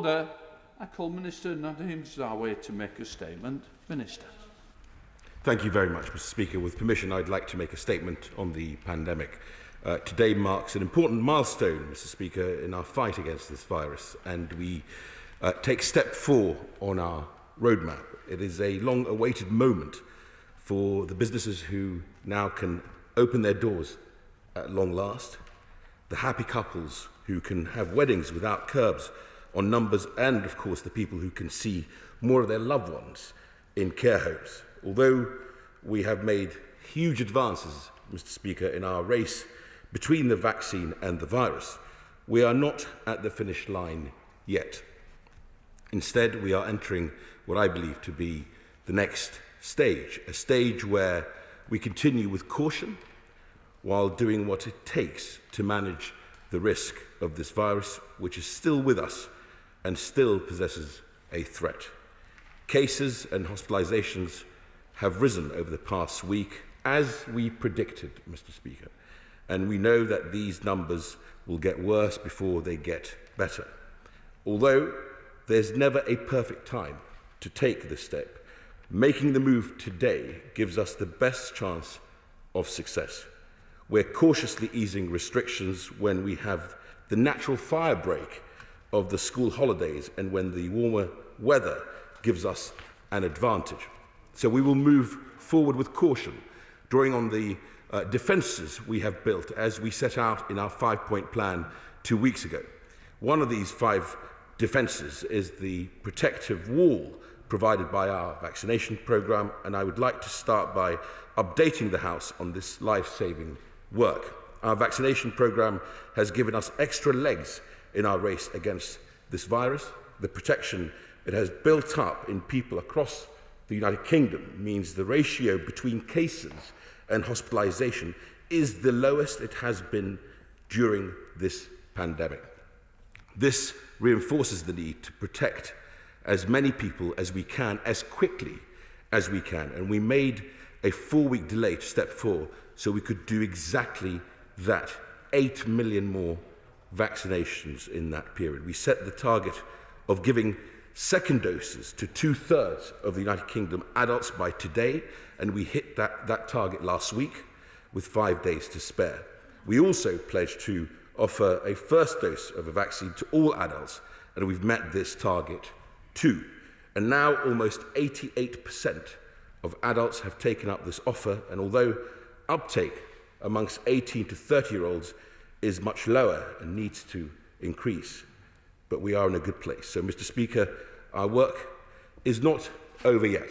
Order. I call Minister Nadeem Zaweh to make a statement. Minister. Thank you very much, Mr. Speaker. With permission, I'd like to make a statement on the pandemic. Today marks an important milestone, Mr. Speaker, in our fight against this virus, and we take step 4 on our roadmap. It is a long-awaited moment for the businesses who now can open their doors at long last, the happy couples who can have weddings without curbs on numbers, and, of course, the people who can see more of their loved ones in care homes. Although we have made huge advances, Mr. Speaker, in our race between the vaccine and the virus, we are not at the finish line yet. Instead, we are entering what I believe to be the next stage, a stage where we continue with caution while doing what it takes to manage the risk of this virus, which is still with us and still possesses a threat. Cases and hospitalizations have risen over the past week, as we predicted, Mr. Speaker, and we know that these numbers will get worse before they get better. Although there's never a perfect time to take this step, making the move today gives us the best chance of success. We're cautiously easing restrictions when we have the natural fire break of the school holidays and when the warmer weather gives us an advantage. So we will move forward with caution, drawing on the defences we have built as we set out in our 5-point plan 2 weeks ago. One of these 5 defences is the protective wall provided by our vaccination programme, and I would like to start by updating the House on this life-saving work. Our vaccination programme has given us extra legs in our race against this virus. The protection it has built up in people across the United Kingdom means the ratio between cases and hospitalisation is the lowest it has been during this pandemic. This reinforces the need to protect as many people as we can, as quickly as we can. And we made a 4-week delay to step 4 so we could do exactly that. 8 million more vaccinations in that period. We set the target of giving second doses to 2/3 of the United Kingdom adults by today, and we hit that target last week with 5 days to spare. We also pledged to offer a first dose of a vaccine to all adults, and we've met this target too. And now almost 88% of adults have taken up this offer, and although uptake amongst 18 to 30-year-olds is much lower and needs to increase, but we are in a good place. So, Mr. Speaker, our work is not over yet.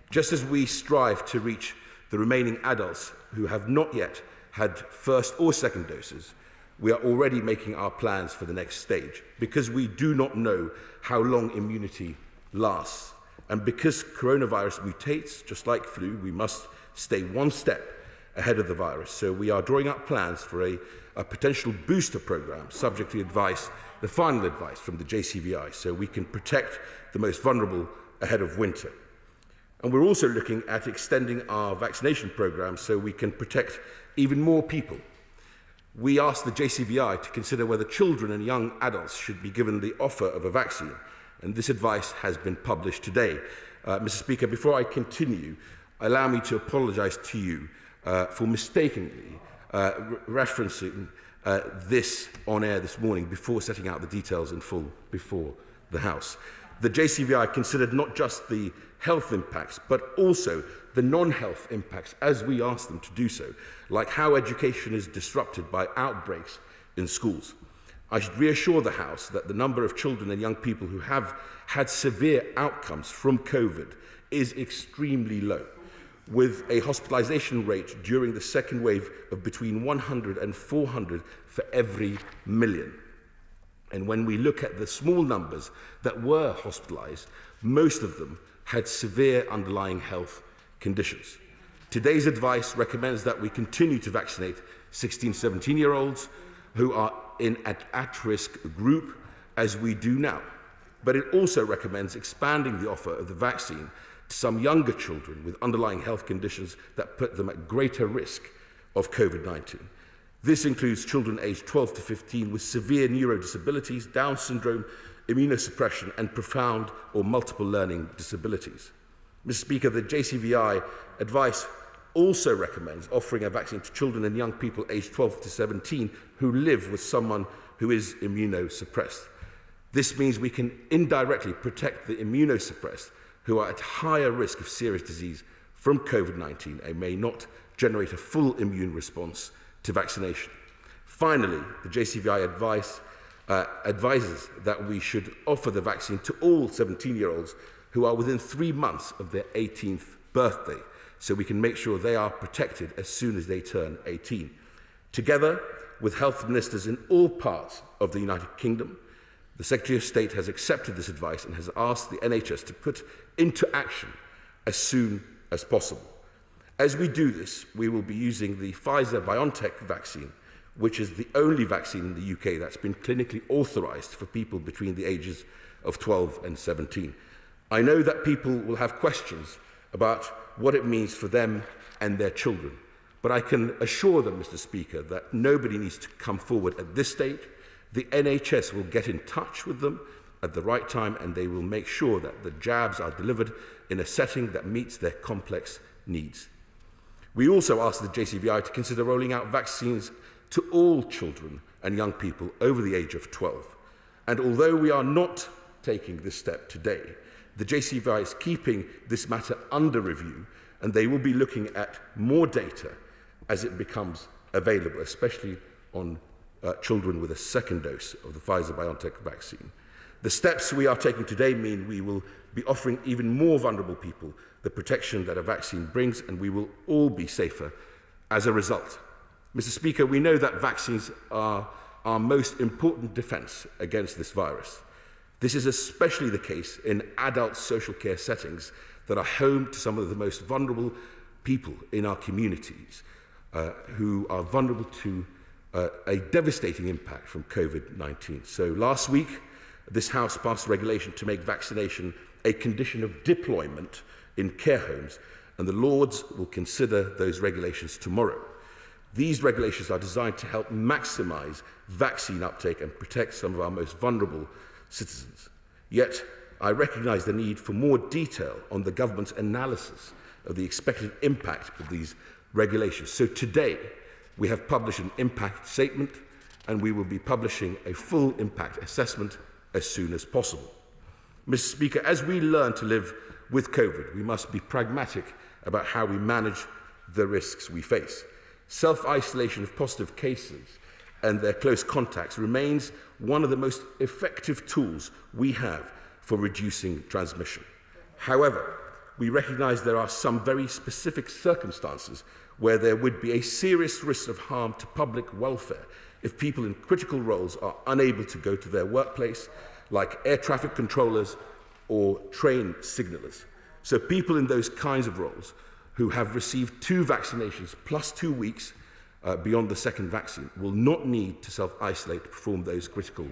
Just as we strive to reach the remaining adults who have not yet had first or second doses, we are already making our plans for the next stage, because we do not know how long immunity lasts. And because coronavirus mutates, just like flu, we must stay one step ahead of the virus. So we are drawing up plans for a potential booster program, subject to the final advice from the JCVI, so we can protect the most vulnerable ahead of winter. And we're also looking at extending our vaccination program so we can protect even more people. We asked the JCVI to consider whether children and young adults should be given the offer of a vaccine, and this advice has been published today. Mr. Speaker, before I continue, allow me to apologise to you for mistakenly referencing this on air this morning before setting out the details in full before the House. The JCVI considered not just the health impacts, but also the non-health impacts as we asked them to do so, like how education is disrupted by outbreaks in schools. I should reassure the House that the number of children and young people who have had severe outcomes from COVID is extremely low, with a hospitalisation rate during the second wave of between 100 and 400 for every million. And when we look at the small numbers that were hospitalised, most of them had severe underlying health conditions. Today's advice recommends that we continue to vaccinate 16, 17-year-olds who are in an at-risk group, as we do now. But it also recommends expanding the offer of the vaccine to some younger children with underlying health conditions that put them at greater risk of COVID-19. This includes children aged 12 to 15 with severe neurodisabilities, Down syndrome, immunosuppression, and profound or multiple learning disabilities. Mr. Speaker, the JCVI advice also recommends offering a vaccine to children and young people aged 12 to 17 who live with someone who is immunosuppressed. This means we can indirectly protect the immunosuppressed who are at higher risk of serious disease from COVID-19 and may not generate a full immune response to vaccination. Finally, the JCVI advises that we should offer the vaccine to all 17-year-olds who are within 3 months of their 18th birthday, so we can make sure they are protected as soon as they turn 18. Together with health ministers in all parts of the United Kingdom, the Secretary of State has accepted this advice and has asked the NHS to put into action as soon as possible. As we do this, we will be using the Pfizer-BioNTech vaccine, which is the only vaccine in the UK that's been clinically authorised for people between the ages of 12 and 17. I know that people will have questions about what it means for them and their children, but I can assure them, Mr. Speaker, that nobody needs to come forward at this stage. The NHS will get in touch with them at the right time, and they will make sure that the jabs are delivered in a setting that meets their complex needs. We also ask the JCVI to consider rolling out vaccines to all children and young people over the age of 12. And although we are not taking this step today, the JCVI is keeping this matter under review, and they will be looking at more data as it becomes available, especially on children with a second dose of the Pfizer-BioNTech vaccine. The steps we are taking today mean we will be offering even more vulnerable people the protection that a vaccine brings, and we will all be safer as a result. Mr. Speaker, we know that vaccines are our most important defence against this virus. This is especially the case in adult social care settings that are home to some of the most vulnerable people in our communities, who are vulnerable to a devastating impact from COVID-19. So last week, this House passed regulation to make vaccination a condition of deployment in care homes, and the Lords will consider those regulations tomorrow. These regulations are designed to help maximise vaccine uptake and protect some of our most vulnerable citizens. Yet, I recognise the need for more detail on the government's analysis of the expected impact of these regulations. So today, we have published an impact statement, and we will be publishing a full impact assessment as soon as possible. Mr. Speaker, as we learn to live with COVID, we must be pragmatic about how we manage the risks we face. Self-isolation of positive cases and their close contacts remains one of the most effective tools we have for reducing transmission. However, we recognise there are some very specific circumstances where there would be a serious risk of harm to public welfare if people in critical roles are unable to go to their workplace, like air traffic controllers or train signallers. So people in those kinds of roles who have received 2 vaccinations plus 2 weeks beyond the second vaccine will not need to self-isolate to perform those critical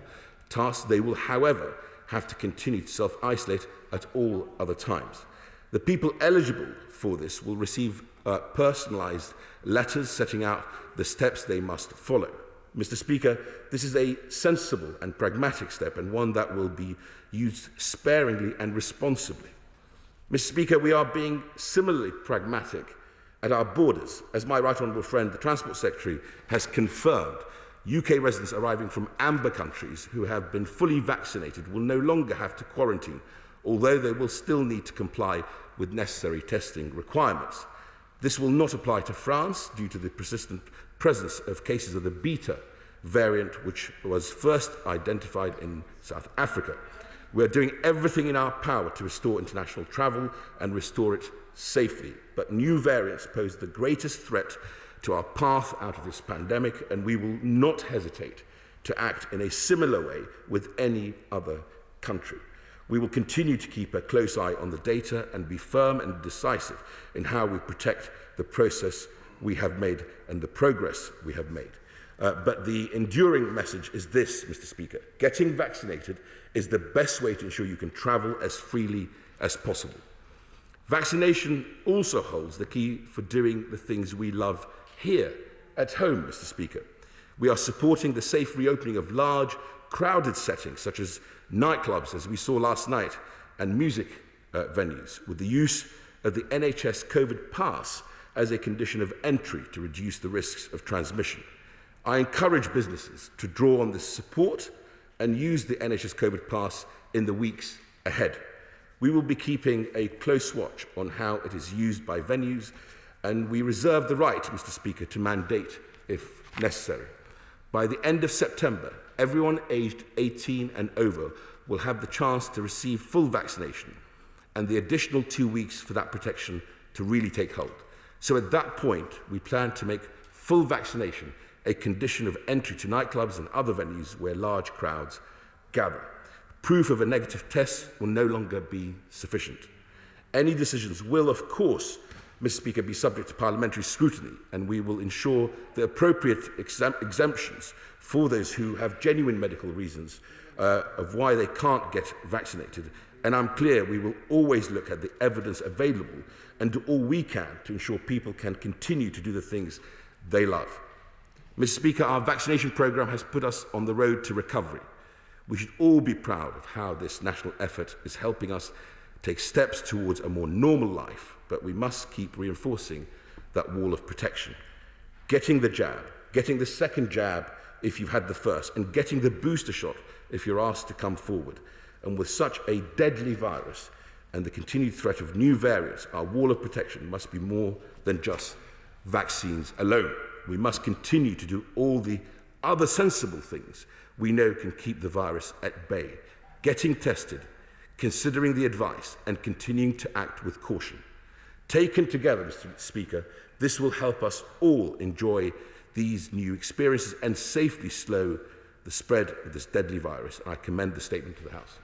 tasks. They will, however, have to continue to self-isolate at all other times. The people eligible for this will receive personalised letters setting out the steps they must follow. Mr. Speaker, this is a sensible and pragmatic step, and one that will be used sparingly and responsibly. Mr. Speaker, we are being similarly pragmatic at our borders. As my right honourable friend, the Transport Secretary, has confirmed, UK residents arriving from amber countries who have been fully vaccinated will no longer have to quarantine, although they will still need to comply with necessary testing requirements. This will not apply to France due to the persistent presence of cases of the Beta variant, which was first identified in South Africa. We are doing everything in our power to restore international travel and restore it safely, but new variants pose the greatest threat to our path out of this pandemic, and we will not hesitate to act in a similar way with any other country. We will continue to keep a close eye on the data and be firm and decisive in how we protect the process we have made and the progress we have made. But the enduring message is this, Mr. Speaker. Getting vaccinated is the best way to ensure you can travel as freely as possible. Vaccination also holds the key for doing the things we love here at home, Mr. Speaker. We are supporting the safe reopening of large crowded settings such as nightclubs, as we saw last night, and music venues, with the use of the NHS COVID pass as a condition of entry to reduce the risks of transmission. I encourage businesses to draw on this support and use the NHS COVID pass in the weeks ahead. We will be keeping a close watch on how it is used by venues, and we reserve the right, Mr. Speaker, to mandate if necessary. By the end of September, everyone aged 18 and over will have the chance to receive full vaccination and the additional 2 weeks for that protection to really take hold. So at that point, we plan to make full vaccination a condition of entry to nightclubs and other venues where large crowds gather. Proof of a negative test will no longer be sufficient. Any decisions will, of course, Mr. Speaker, be subject to parliamentary scrutiny, and we will ensure the appropriate exemptions for those who have genuine medical reasons of why they can't get vaccinated. And I'm clear we will always look at the evidence available and do all we can to ensure people can continue to do the things they love. Mr. Speaker, our vaccination programme has put us on the road to recovery. We should all be proud of how this national effort is helping us take steps towards a more normal life, but we must keep reinforcing that wall of protection. Getting the jab, getting the second jab if you've had the first, and getting the booster shot if you're asked to come forward. And with such a deadly virus and the continued threat of new variants, our wall of protection must be more than just vaccines alone. We must continue to do all the other sensible things we know can keep the virus at bay. Getting tested, considering the advice, and continuing to act with caution. Taken together, Mr. Speaker, this will help us all enjoy these new experiences and safely slow the spread of this deadly virus. I commend the statement to the House.